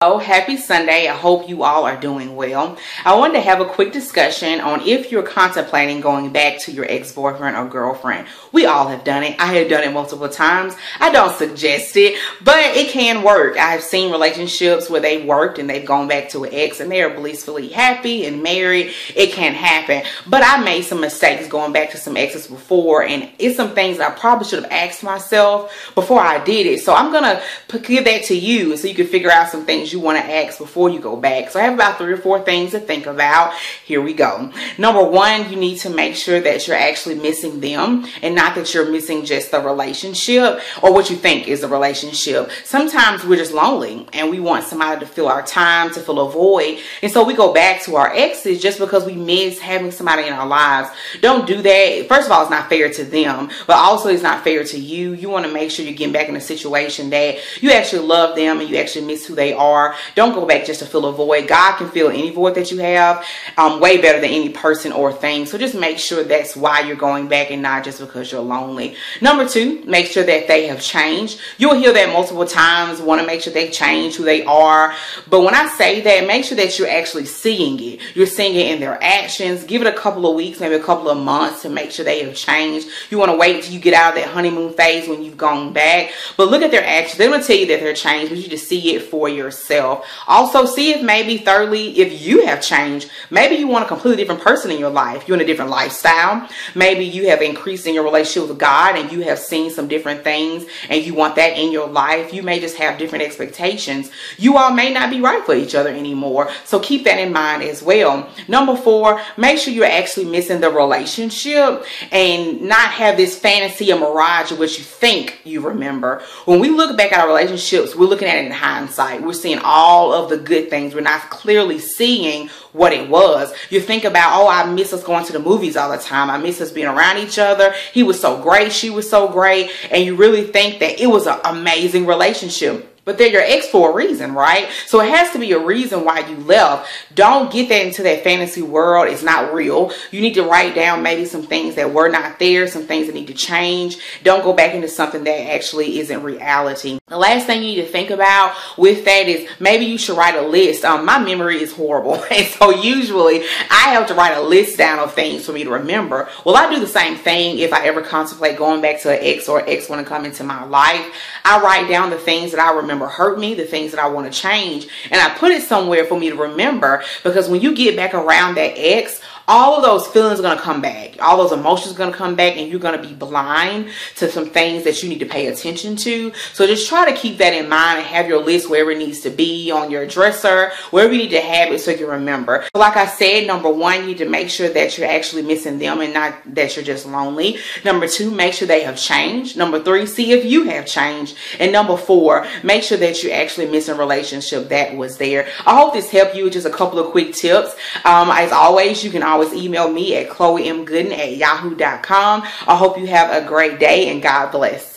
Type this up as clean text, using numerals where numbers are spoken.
Oh, happy Sunday. I hope you all are doing well. I wanted to have a quick discussion on if you're contemplating going back to your ex-boyfriend or girlfriend. We all have done it. I have done it multiple times. I don't suggest it, but it can work. I've seen relationships where they worked and they've gone back to an ex and they are blissfully happy and married. It can happen. But I made some mistakes going back to some exes before, and it's some things I probably should have asked myself before I did it. So I'm going to give that to you so you can figure out some things you want to ask before you go back. So I have about 3 or 4 things to think about. Here we go. Number 1, you need to make sure that you're actually missing them and not that you're missing just the relationship or what you think is the relationship. Sometimes we're just lonely and we want somebody to fill our time, to fill a void. And so we go back to our exes just because we miss having somebody in our lives. Don't do that. First of all, it's not fair to them, but also it's not fair to you. You want to make sure you're getting back in a situation that you actually love them and you actually miss who they are. Don't go back just to fill a void. God can fill any void that you have way better than any person or thing. So just make sure that's why you're going back and not just because you're lonely. Number 2, make sure that they have changed. You'll hear that multiple times, want to make sure they change who they are. But when I say that, make sure that you're actually seeing it. You're seeing it in their actions. Give it a couple of weeks, maybe a couple of months to make sure they have changed. You want to wait until you get out of that honeymoon phase when you've gone back. But look at their actions. They're going to tell you that they're changed, but you just see it for yourself. Also, see if maybe, thirdly, if you have changed. Maybe you want a completely different person in your life. You're in a different lifestyle. Maybe you have increased in your relationship with God and you have seen some different things and you want that in your life. You may just have different expectations. You all may not be right for each other anymore. So keep that in mind as well. Number 4, make sure you're actually missing the relationship and not have this fantasy or mirage of what you think you remember. When we look back at our relationships, we're looking at it in hindsight. We're seeing all of the good things. We're not clearly seeing what it was. You think about, oh, I miss us going to the movies all the time. I miss us being around each other. He was so great. She was so great. And you really think that it was an amazing relationship. But they're your ex for a reason, right? So it has to be a reason why you left. Don't get that into that fantasy world. It's not real. You need to write down maybe some things that were not there, some things that need to change. Don't go back into something that actually isn't reality. The last thing you need to think about with that is maybe you should write a list. My memory is horrible. And so usually I have to write a list down of things for me to remember. Well, I do the same thing if I ever contemplate going back to an ex or ex want to come into my life. I write down the things that I remember hurt me, the things that I want to change, and I put it somewhere for me to remember, because when you get back around that ex, all of those feelings are going to come back. All those emotions are going to come back, and you're going to be blind to some things that you need to pay attention to. So just try to keep that in mind and have your list wherever it needs to be, on your dresser, wherever you need to have it so you can remember. So like I said, number 1, you need to make sure that you're actually missing them and not that you're just lonely. Number 2, make sure they have changed. Number 3, see if you have changed. And number 4, make sure that you're actually missing a relationship that was there. I hope this helped you with just a couple of quick tips. As always, you can always email me at chloemgooden@yahoo.com. I hope you have a great day and God bless.